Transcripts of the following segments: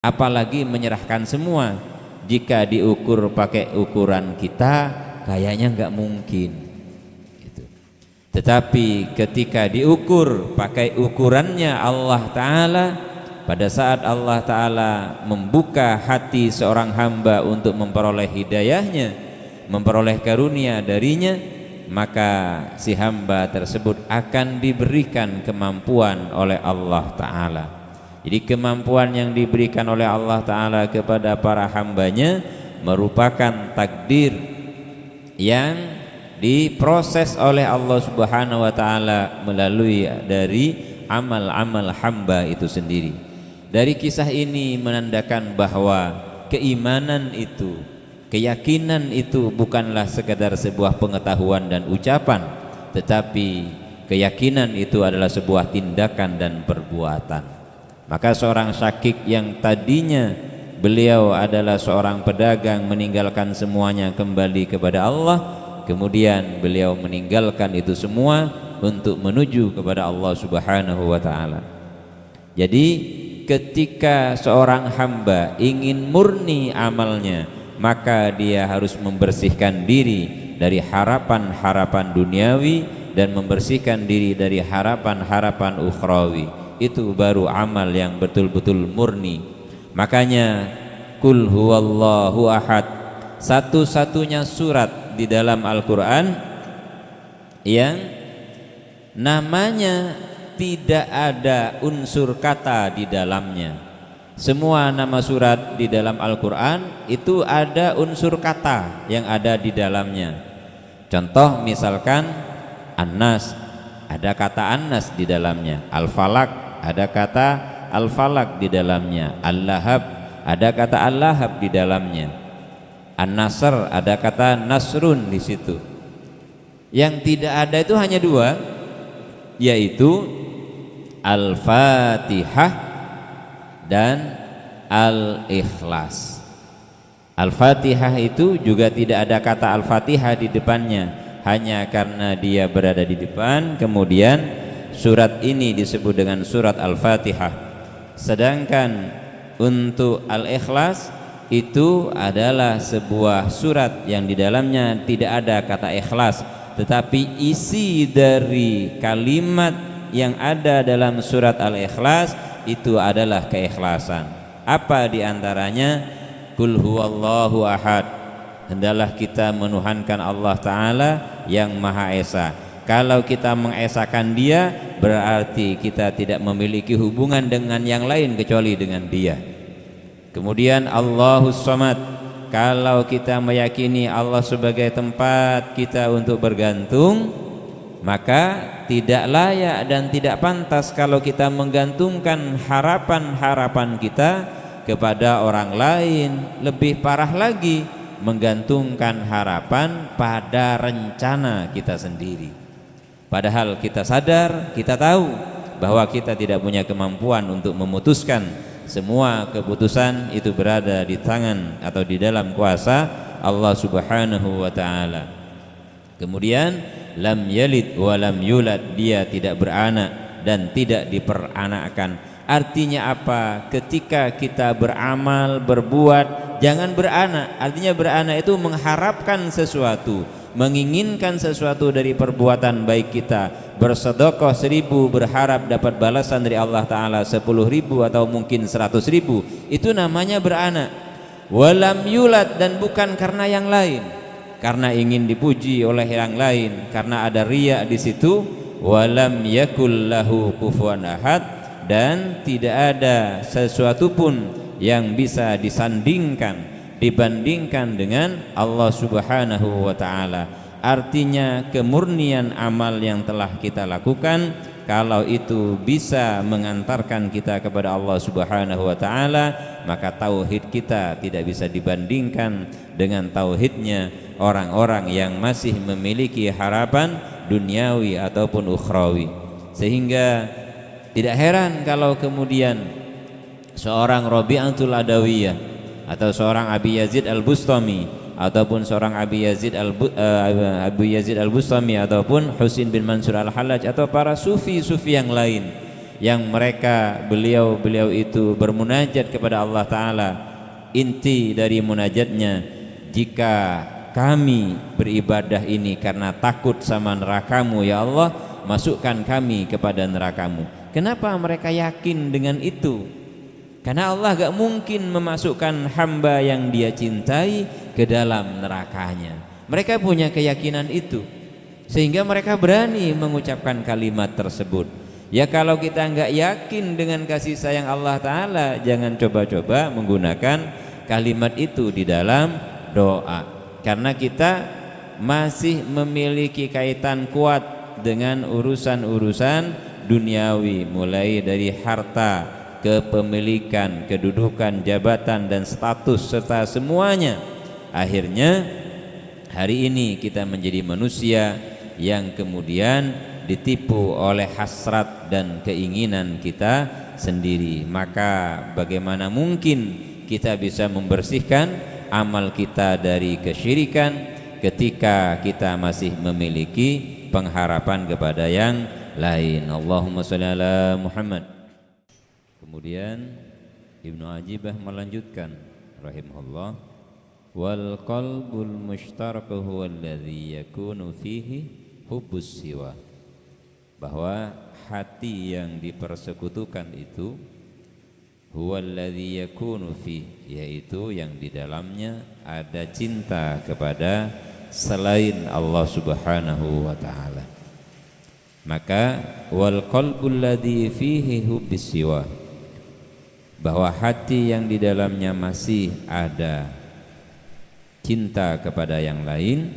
apalagi menyerahkan semua. Jika diukur pakai ukuran kita, kayaknya nggak mungkin gitu. Tetapi ketika diukur pakai ukurannya Allah Ta'ala, pada saat Allah Ta'ala membuka hati seorang hamba untuk memperoleh hidayahnya, memperoleh karunia darinya, maka si hamba tersebut akan diberikan kemampuan oleh Allah Ta'ala. Jadi kemampuan yang diberikan oleh Allah Ta'ala kepada para hambanya merupakan takdir yang diproses oleh Allah Subhanahu wa Ta'ala melalui dari amal-amal hamba itu sendiri. Dari kisah ini menandakan bahwa keimanan itu, keyakinan itu bukanlah sekadar sebuah pengetahuan dan ucapan, tetapi keyakinan itu adalah sebuah tindakan dan perbuatan. Maka seorang syakik yang tadinya beliau adalah seorang pedagang, meninggalkan semuanya kembali kepada Allah, kemudian beliau meninggalkan itu semua untuk menuju kepada Allah Subhanahu wa Ta'ala. Jadi ketika seorang hamba ingin murni amalnya, maka dia harus membersihkan diri dari harapan-harapan duniawi dan membersihkan diri dari harapan-harapan ukhrawi. Itu baru amal yang betul-betul murni. Makanya Qul huwallahu ahad, satu-satunya surat di dalam Al-Quran yang namanya tidak ada unsur kata di dalamnya. Semua nama surat di dalam Al-Quran itu ada unsur kata yang ada di dalamnya. Contoh misalkan An-Nas, ada kata An-Nas di dalamnya. Al-Falaq, ada kata Al-Falaq di dalamnya. Al-Lahab, ada kata Al-Lahab di dalamnya. An-Nasr, ada kata Nasrun di situ. Yang tidak ada itu hanya dua, yaitu Al-Fatihah dan Al-Ikhlas. Al-Fatihah itu juga tidak ada kata Al-Fatihah di depannya, hanya karena dia berada di depan, kemudian surat ini disebut dengan surat Al-Fatihah. Sedangkan untuk Al-Ikhlas itu adalah sebuah surat yang di dalamnya tidak ada kata ikhlas, tetapi isi dari kalimat yang ada dalam surat Al-Ikhlas itu adalah keikhlasan. Apa diantaranya? Qul huwallahu ahad, hendaklah kita menuhankan Allah Ta'ala yang Maha Esa. Kalau kita mengesakan Dia, berarti kita tidak memiliki hubungan dengan yang lain kecuali dengan Dia. Kemudian Allahus Samad, kalau kita meyakini Allah sebagai tempat kita untuk bergantung, maka tidak layak dan tidak pantas kalau kita menggantungkan harapan-harapan kita kepada orang lain. Lebih parah lagi, menggantungkan harapan pada rencana kita sendiri. Padahal kita sadar, kita tahu bahwa kita tidak punya kemampuan untuk memutuskan. Semua keputusan itu berada di tangan atau di dalam kuasa Allah Subhanahu wa Ta'ala. Kemudian lam yalid wa lam yulad, dia tidak beranak dan tidak diperanakkan. Artinya apa? Ketika kita beramal, berbuat, jangan beranak. Artinya beranak itu mengharapkan sesuatu, menginginkan sesuatu dari perbuatan baik kita. Bersedekah 1000 berharap dapat balasan dari Allah Ta'ala 10.000 atau mungkin 100.000, itu namanya beranak. Walam yulad, dan bukan karena yang lain, karena ingin dipuji oleh yang lain, karena ada riya di situ. Walam yakul lahu kufuwan ahad, dan tidak ada sesuatu pun yang bisa disandingkan, dibandingkan dengan Allah Subhanahu wa Ta'ala. Artinya kemurnian amal yang telah kita lakukan, kalau itu bisa mengantarkan kita kepada Allah Subhanahu wa Ta'ala, maka tauhid kita tidak bisa dibandingkan dengan tauhidnya orang-orang yang masih memiliki harapan duniawi ataupun ukhrawi. Sehingga tidak heran kalau kemudian seorang Rabi'atul Adawiyah atau seorang Abi Yazid Al-Bustami ataupun seorang Abu Yazid Al-Bustami ataupun Husin bin Mansur Al-Hallaj atau para sufi-sufi yang lain yang mereka beliau itu bermunajat kepada Allah Ta'ala, inti dari munajatnya, jika kami beribadah ini karena takut sama nerakamu ya Allah, masukkan kami kepada nerakamu. Kenapa mereka yakin dengan itu? Karena Allah gak mungkin memasukkan hamba yang dia cintai ke dalam nerakanya. Mereka punya keyakinan itu, sehingga mereka berani mengucapkan kalimat tersebut. Ya kalau kita nggak yakin dengan kasih sayang Allah Ta'ala, jangan coba-coba menggunakan kalimat itu di dalam doa, karena kita masih memiliki kaitan kuat dengan urusan-urusan duniawi, mulai dari harta, kepemilikan, kedudukan, jabatan dan status serta semuanya. Akhirnya hari ini kita menjadi manusia yang kemudian ditipu oleh hasrat dan keinginan kita sendiri. Maka bagaimana mungkin kita bisa membersihkan amal kita dari kesyirikan ketika kita masih memiliki pengharapan kepada yang lain. Allahumma sholli ala Muhammad. Kemudian Ibnu Ajibah melanjutkan rahimahullah, wal qalbul mushtarak huwa alladhi yakunu fihi hubbus siwa, bahwa hati yang dipersekutukan itu huwallazi yakunu fi, yaitu yang di dalamnya ada cinta kepada selain Allah Subhanahu wa taala. Maka wal qalbul ladzi fihi hubbis siwa, bahwa hati yang di dalamnya masih ada cinta kepada yang lain,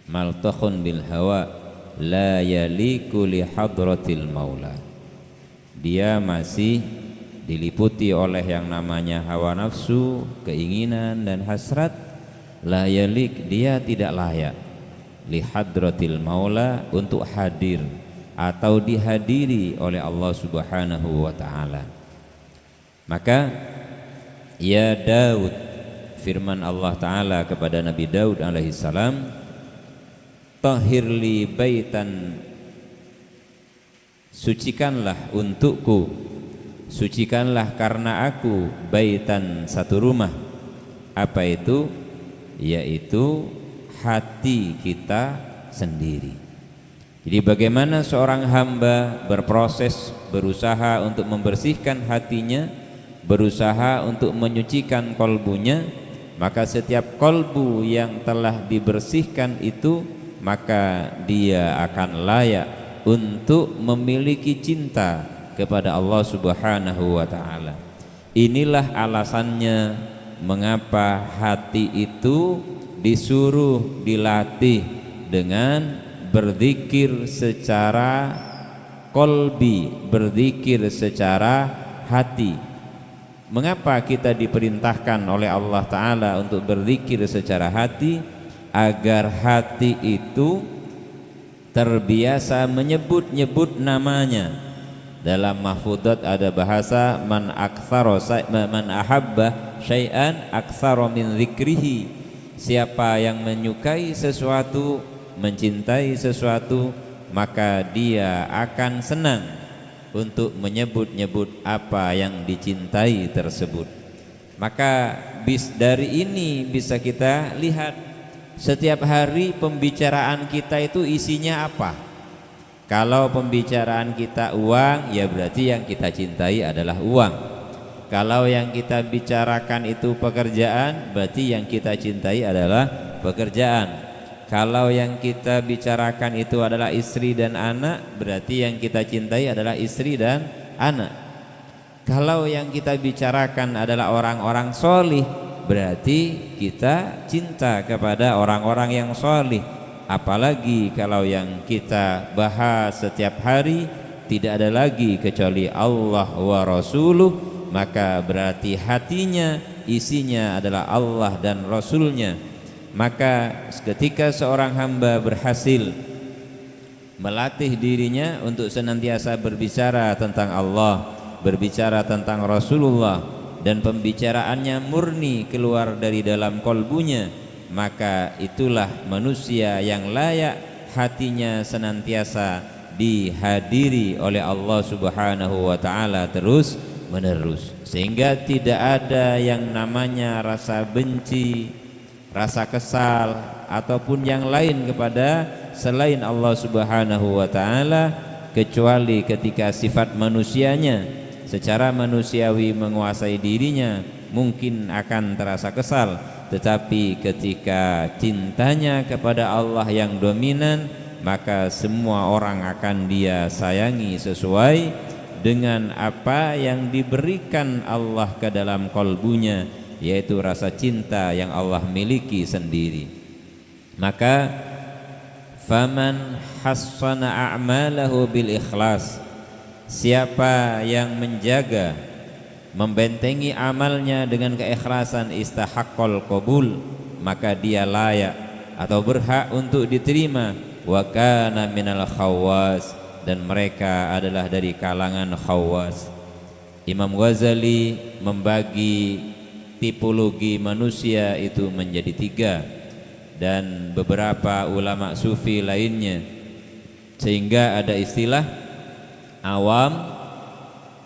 maltakhun bil hawa la yaliku li hadratil maula, dia masih diliputi oleh yang namanya hawa nafsu, keinginan dan hasrat. La yalik, dia tidak layak li hadratil maula, untuk hadir atau dihadiri oleh Allah Subhanahu wa ta'ala. Maka ya Daud, firman Allah Ta'ala kepada Nabi Daud alaihissalam, tahhirli baitan, sucikanlah untukku, sucikanlah karena aku, baitan, satu rumah. Apa itu? Yaitu hati kita sendiri. Jadi bagaimana seorang hamba berproses, berusaha untuk membersihkan hatinya, berusaha untuk menyucikan kolbunya, maka setiap kolbu yang telah dibersihkan itu, maka dia akan layak untuk memiliki cinta kepada Allah Subhanahu wa ta'ala. Inilah alasannya mengapa hati itu disuruh dilatih dengan berzikir secara kolbi, berzikir secara hati. Mengapa kita diperintahkan oleh Allah Ta'ala untuk berzikir secara hati? Agar hati itu terbiasa menyebut-nyebut namanya. Dalam mahfudat ada bahasa man ahabba syai'an aktsara min dzikrihi, siapa yang menyukai sesuatu, mencintai sesuatu, maka dia akan senang untuk menyebut-nyebut apa yang dicintai tersebut. Maka dari ini bisa kita lihat setiap hari pembicaraan kita itu isinya apa. Kalau pembicaraan kita uang, ya berarti yang kita cintai adalah uang. Kalau yang kita bicarakan itu pekerjaan, berarti yang kita cintai adalah pekerjaan. Kalau yang kita bicarakan itu adalah istri dan anak, berarti yang kita cintai adalah istri dan anak. Kalau yang kita bicarakan adalah orang-orang solih, berarti kita cinta kepada orang-orang yang solih. Apalagi kalau yang kita bahas setiap hari tidak ada lagi kecuali Allah wa Rasuluh, maka berarti hatinya isinya adalah Allah dan Rasulnya. Maka ketika seorang hamba berhasil melatih dirinya untuk senantiasa berbicara tentang Allah, berbicara tentang Rasulullah, dan pembicaraannya murni keluar dari dalam kolbunya, maka itulah manusia yang layak hatinya senantiasa dihadiri oleh Allah Subhanahu wa taala terus menerus, sehingga tidak ada yang namanya rasa benci, rasa kesal ataupun yang lain kepada selain Allah Subhanahu wa taala, kecuali ketika sifat manusianya secara manusiawi menguasai dirinya mungkin akan terasa kesal, tetapi ketika cintanya kepada Allah yang dominan, maka semua orang akan dia sayangi sesuai dengan apa yang diberikan Allah ke dalam kalbunya, yaitu rasa cinta yang Allah miliki sendiri. Maka faman hassana a'malahu bil ikhlas, siapa yang menjaga membentengi amalnya dengan keikhlasan, istahaqqal qabul, maka dia layak atau berhak untuk diterima. Wa kana minal khawas, dan mereka adalah dari kalangan khawas. Imam Ghazali membagi tipologi manusia itu menjadi 3, dan beberapa ulama sufi lainnya, sehingga ada istilah awam,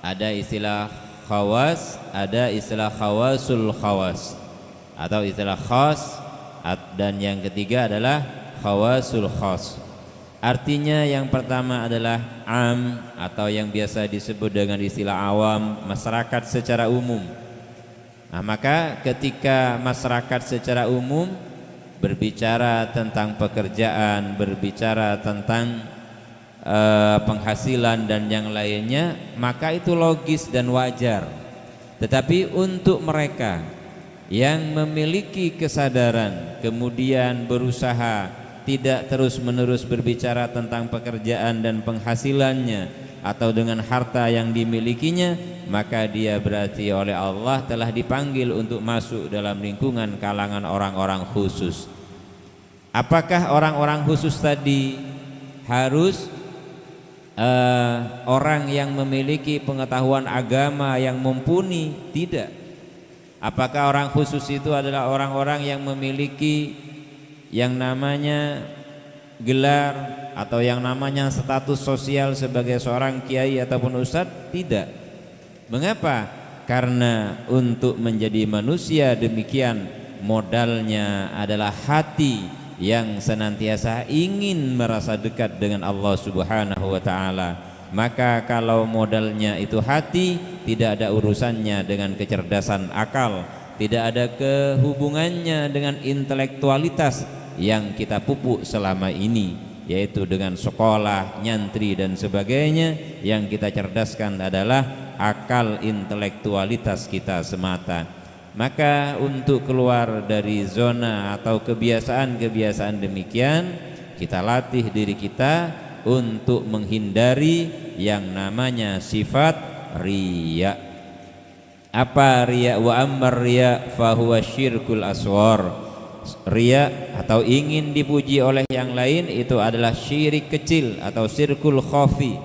ada istilah khawas, ada istilah khawasul khawas atau istilah khas, dan yang ketiga adalah khawasul khas. Artinya yang pertama adalah am atau yang biasa disebut dengan istilah awam, masyarakat secara umum. Nah, maka ketika masyarakat secara umum berbicara tentang pekerjaan, berbicara tentang penghasilan dan yang lainnya, maka itu logis dan wajar. Tetapi untuk mereka yang memiliki kesadaran kemudian berusaha tidak terus-menerus berbicara tentang pekerjaan dan penghasilannya atau dengan harta yang dimilikinya, maka dia berarti oleh Allah telah dipanggil untuk masuk dalam lingkungan kalangan orang-orang khusus. Apakah orang-orang khusus tadi harus orang yang memiliki pengetahuan agama yang mumpuni? Tidak. Apakah orang khusus itu adalah orang-orang yang memiliki yang namanya gelar atau yang namanya status sosial sebagai seorang kiai ataupun ustadz? Tidak. Mengapa? Karena untuk menjadi manusia demikian modalnya adalah hati yang senantiasa ingin merasa dekat dengan Allah Subhanahu wa taala. Maka kalau modalnya itu hati, tidak ada urusannya dengan kecerdasan akal, tidak ada kehubungannya dengan intelektualitas yang kita pupuk selama ini, yaitu dengan sekolah, nyantri dan sebagainya. Yang kita cerdaskan adalah akal intelektualitas kita semata. Maka untuk keluar dari zona atau kebiasaan-kebiasaan demikian, kita latih diri kita untuk menghindari yang namanya sifat riya. Apa riya? Wa ammar riya fahuwa syirkul asghar. Riya atau ingin dipuji oleh yang lain itu adalah syirik kecil atau syirkul khafi.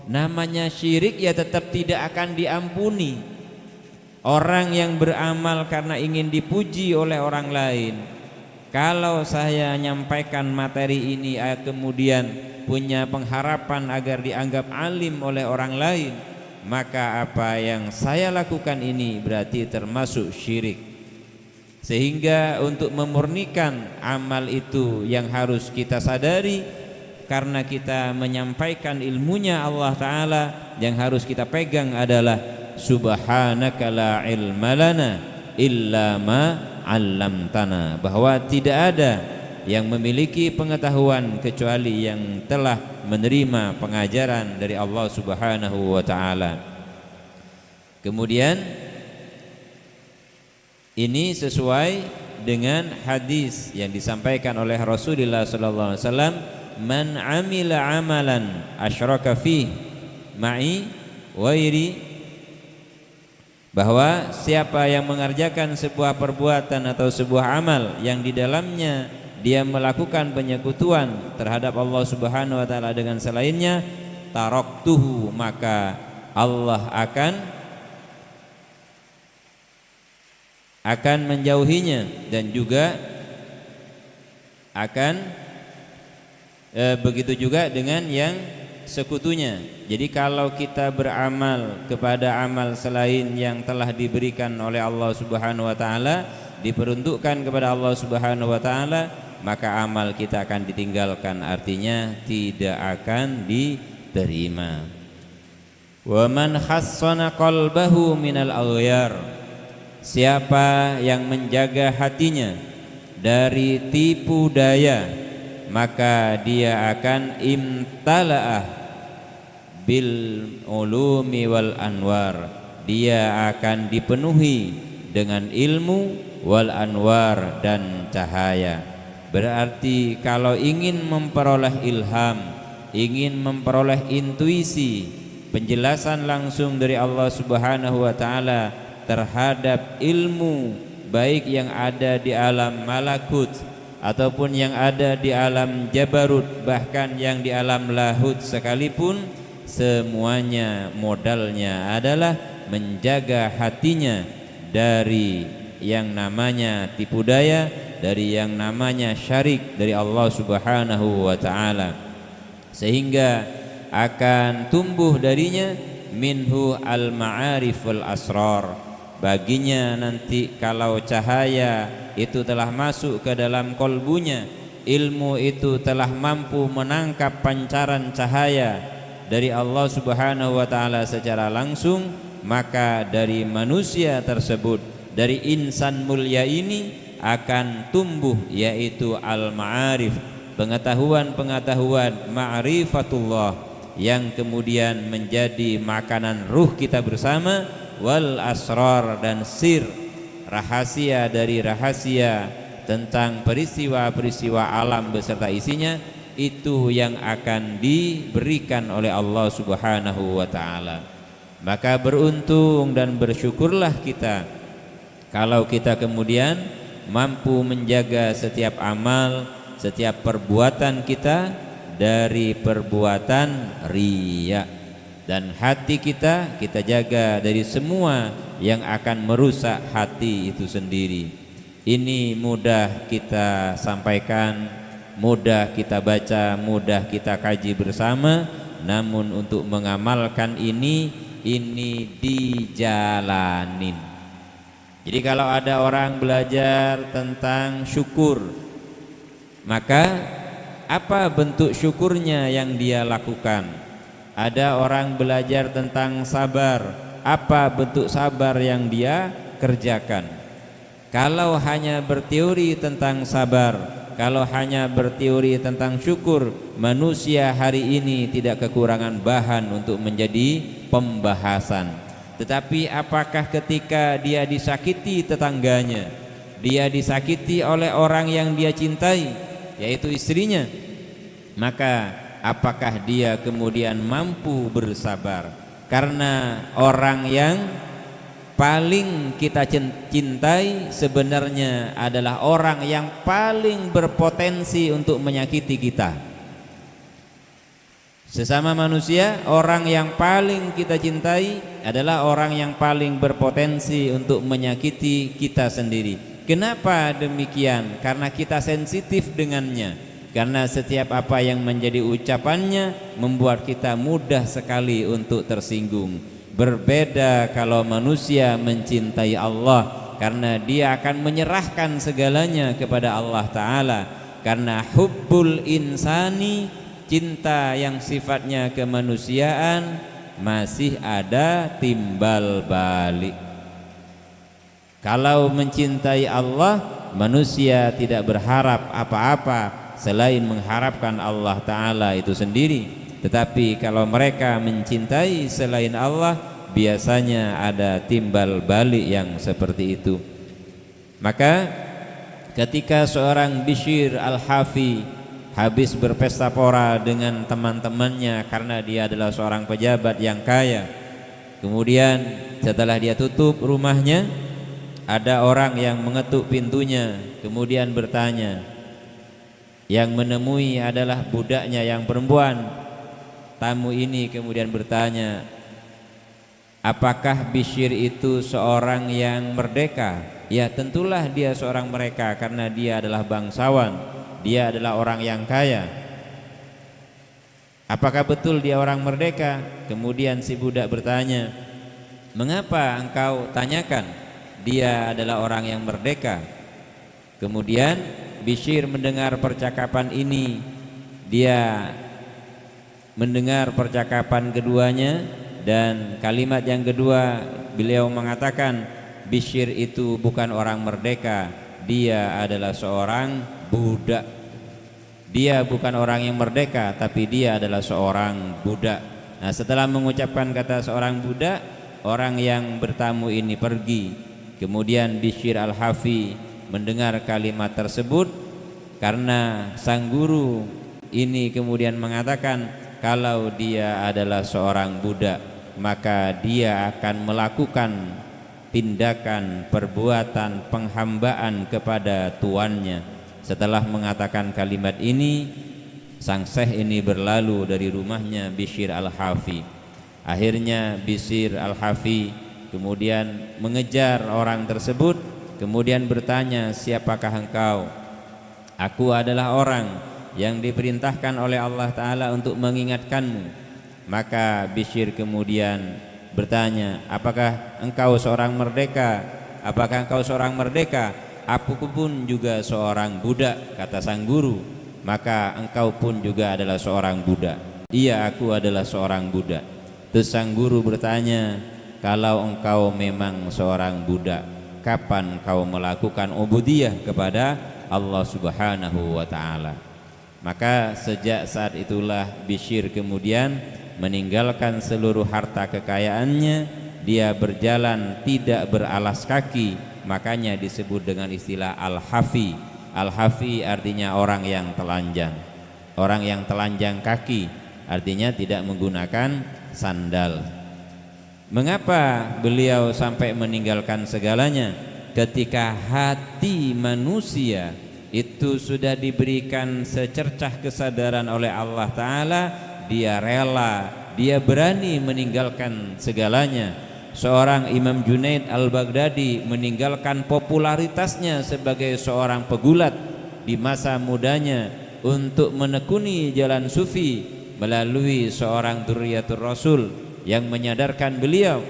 Namanya syirik ya tetap tidak akan diampuni. Orang yang beramal karena ingin dipuji oleh orang lain, kalau saya nyampaikan materi ini kemudian punya pengharapan agar dianggap alim oleh orang lain, maka apa yang saya lakukan ini berarti termasuk syirik. Sehingga untuk memurnikan amal itu yang harus kita sadari, karena kita menyampaikan ilmunya Allah Ta'ala, yang harus kita pegang adalah subhanaka la ilma lana illa ma 'allamtana, bahwa tidak ada yang memiliki pengetahuan kecuali yang telah menerima pengajaran dari Allah Subhanahu wa Ta'ala. Kemudian ini sesuai dengan hadis yang disampaikan oleh Rasulullah sallallahu alaihi wasallam, man amila amalan asyraka fi ma'i wairi, bahwa siapa yang mengerjakan sebuah perbuatan atau sebuah amal yang di dalamnya dia melakukan penyekutuan terhadap Allah Subhanahu wa taala dengan selainnya, taraktuhu, maka Allah akan menjauhinya, dan juga akan begitu juga dengan yang sekutunya. Jadi kalau kita beramal kepada amal selain yang telah diberikan oleh Allah Subhanahu wa taala, diperuntukkan kepada Allah Subhanahu wa taala, maka amal kita akan ditinggalkan, artinya tidak akan diterima. Wa man khassana qalbahu minal aghyar, siapa yang menjaga hatinya dari tipu daya, maka dia akan imtala'ah bil ulumi wal anwar, dia akan dipenuhi dengan ilmu wal anwar dan cahaya. Berarti kalau ingin memperoleh ilham, ingin memperoleh intuisi, penjelasan langsung dari Allah Subhanahu wa taala terhadap ilmu baik yang ada di alam malakut ataupun yang ada di alam jabarut, bahkan yang di alam lahut sekalipun, semuanya modalnya adalah menjaga hatinya dari yang namanya tipu daya, dari yang namanya syirik dari Allah Subhanahu wa taala, sehingga akan tumbuh darinya minhu al-ma'arif wal asrar. Baginya nanti kalau cahaya itu telah masuk ke dalam kolbunya, ilmu itu telah mampu menangkap pancaran cahaya dari Allah Subhanahu wa taala secara langsung, maka dari manusia tersebut, dari insan mulia ini akan tumbuh yaitu al-ma'arif, pengetahuan-pengetahuan ma'rifatullah yang kemudian menjadi makanan ruh kita bersama, wal asrar dan sir, rahasia dari rahasia tentang peristiwa-peristiwa alam beserta isinya, itu yang akan diberikan oleh Allah Subhanahu wa taala. Maka beruntung dan bersyukurlah kita kalau kita kemudian mampu menjaga setiap amal, setiap perbuatan kita dari perbuatan riya. Dan hati kita jaga dari semua yang akan merusak hati itu sendiri. Ini mudah kita sampaikan, mudah kita baca, mudah kita kaji bersama, namun untuk mengamalkan ini dijalanin. Jadi kalau ada orang belajar tentang syukur, maka apa bentuk syukurnya yang dia lakukan? Ada orang belajar tentang sabar, apa bentuk sabar yang dia kerjakan? Kalau hanya berteori tentang sabar, kalau hanya berteori tentang syukur, manusia hari ini tidak kekurangan bahan untuk menjadi pembahasan. Tetapi apakah ketika dia disakiti tetangganya, dia disakiti oleh orang yang dia cintai, yaitu istrinya, maka apakah dia kemudian mampu bersabar? Karena orang yang paling kita cintai sebenarnya adalah orang yang paling berpotensi untuk menyakiti kita. Sesama manusia, orang yang paling kita cintai adalah orang yang paling berpotensi untuk menyakiti kita sendiri. Kenapa demikian? Karena kita sensitif dengannya. Karena setiap apa yang menjadi ucapannya membuat kita mudah sekali untuk tersinggung. Berbeda kalau manusia mencintai Allah, karena dia akan menyerahkan segalanya kepada Allah Ta'ala. Karena hubbul insani, cinta yang sifatnya kemanusiaan, masih ada timbal balik. Kalau mencintai Allah, manusia tidak berharap apa-apa selain mengharapkan Allah Ta'ala itu sendiri. Tetapi kalau mereka mencintai selain Allah, biasanya ada timbal balik yang seperti itu. Maka ketika seorang Bishr Al-Hafi habis berpesta pora dengan teman-temannya karena dia adalah seorang pejabat yang kaya, kemudian setelah dia tutup rumahnya, ada orang yang mengetuk pintunya, kemudian bertanya. Yang menemui adalah budaknya yang perempuan. Tamu ini kemudian bertanya, apakah Bishr itu seorang yang merdeka? Ya, tentulah dia seorang mereka karena dia adalah bangsawan, dia adalah orang yang kaya. apakah betul dia orang merdeka? Kemudian si budak bertanya, mengapa engkau tanyakan dia adalah orang yang merdeka? Kemudian Bishr mendengar percakapan ini, dia mendengar percakapan keduanya, dan kalimat yang kedua beliau mengatakan, Bishr itu bukan orang merdeka, dia adalah seorang budak. Dia bukan orang yang merdeka, tapi dia adalah seorang budak. Nah, setelah mengucapkan kata seorang budak, orang yang bertamu ini pergi. Kemudian Bishr Al-Hafi mendengar kalimat tersebut, karena sang guru ini kemudian mengatakan kalau dia adalah seorang budak, maka dia akan melakukan tindakan perbuatan penghambaan kepada tuannya. Setelah mengatakan kalimat ini, sang syekh ini berlalu dari rumahnya Bishr Al-Hafi. Akhirnya Bishr Al-Hafi kemudian mengejar orang tersebut, kemudian bertanya, siapakah engkau? Aku adalah orang yang diperintahkan oleh Allah Ta'ala untuk mengingatkanmu. Maka Bishr kemudian bertanya, apakah engkau seorang merdeka? Apakah engkau seorang merdeka? Aku pun juga seorang budak, kata sang guru. Maka engkau pun juga adalah seorang budak. Iya, aku adalah seorang budak. Terus sang guru bertanya, kalau engkau memang seorang budak, kapan kau melakukan ubudiyah kepada Allah Subhanahu wa ta'ala? Maka sejak saat itulah Bishr kemudian meninggalkan seluruh harta kekayaannya. Dia berjalan tidak beralas kaki, makanya disebut dengan istilah Al-Hafi. Al-Hafi artinya orang yang telanjang. Orang yang telanjang kaki, artinya tidak menggunakan sandal. Mengapa beliau sampai meninggalkan segalanya? Ketika hati manusia itu sudah diberikan secercah kesadaran oleh Allah Ta'ala, dia rela, dia berani meninggalkan segalanya. Seorang Imam Junaid Al-Baghdadi meninggalkan popularitasnya sebagai seorang pegulat di masa mudanya untuk menekuni jalan sufi melalui seorang dzurriyyatur Rasul yang menyadarkan beliau,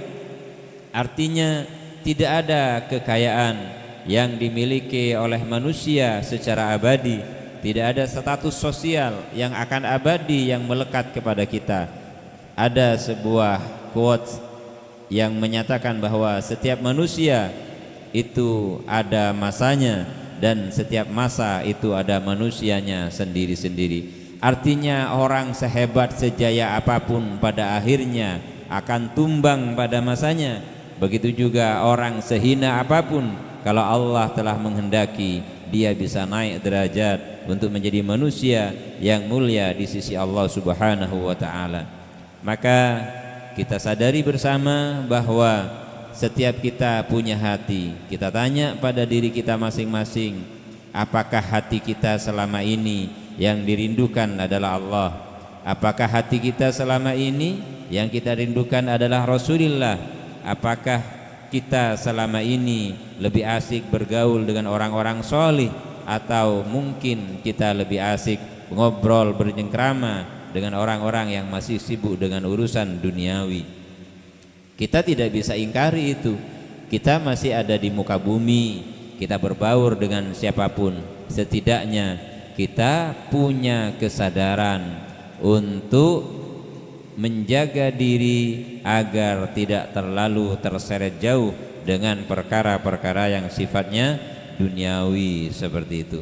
artinya tidak ada kekayaan yang dimiliki oleh manusia secara abadi, tidak ada status sosial yang akan abadi yang melekat kepada kita. Ada sebuah quotes yang menyatakan bahwa setiap manusia itu ada masanya, dan setiap masa itu ada manusianya sendiri-sendiri. Artinya orang sehebat sejaya apapun pada akhirnya akan tumbang pada masanya. Begitu juga orang sehina apapun, kalau Allah telah menghendaki, dia bisa naik derajat untuk menjadi manusia yang mulia di sisi Allah Subhanahu wa ta'ala. Maka kita sadari bersama bahwa setiap kita punya hati. Kita tanya pada diri kita masing-masing, apakah hati kita selama ini yang dirindukan adalah Allah? Apakah hati kita selama ini yang kita rindukan adalah Rasulullah? Apakah kita selama ini lebih asik bergaul dengan orang-orang solih, atau mungkin kita lebih asik ngobrol bercengkrama dengan orang-orang yang masih sibuk dengan urusan duniawi? Kita tidak bisa ingkari itu. Kita masih ada di muka bumi, kita berbaur dengan siapapun. Setidaknya kita punya kesadaran untuk menjaga diri agar tidak terlalu terseret jauh dengan perkara-perkara yang sifatnya duniawi seperti itu.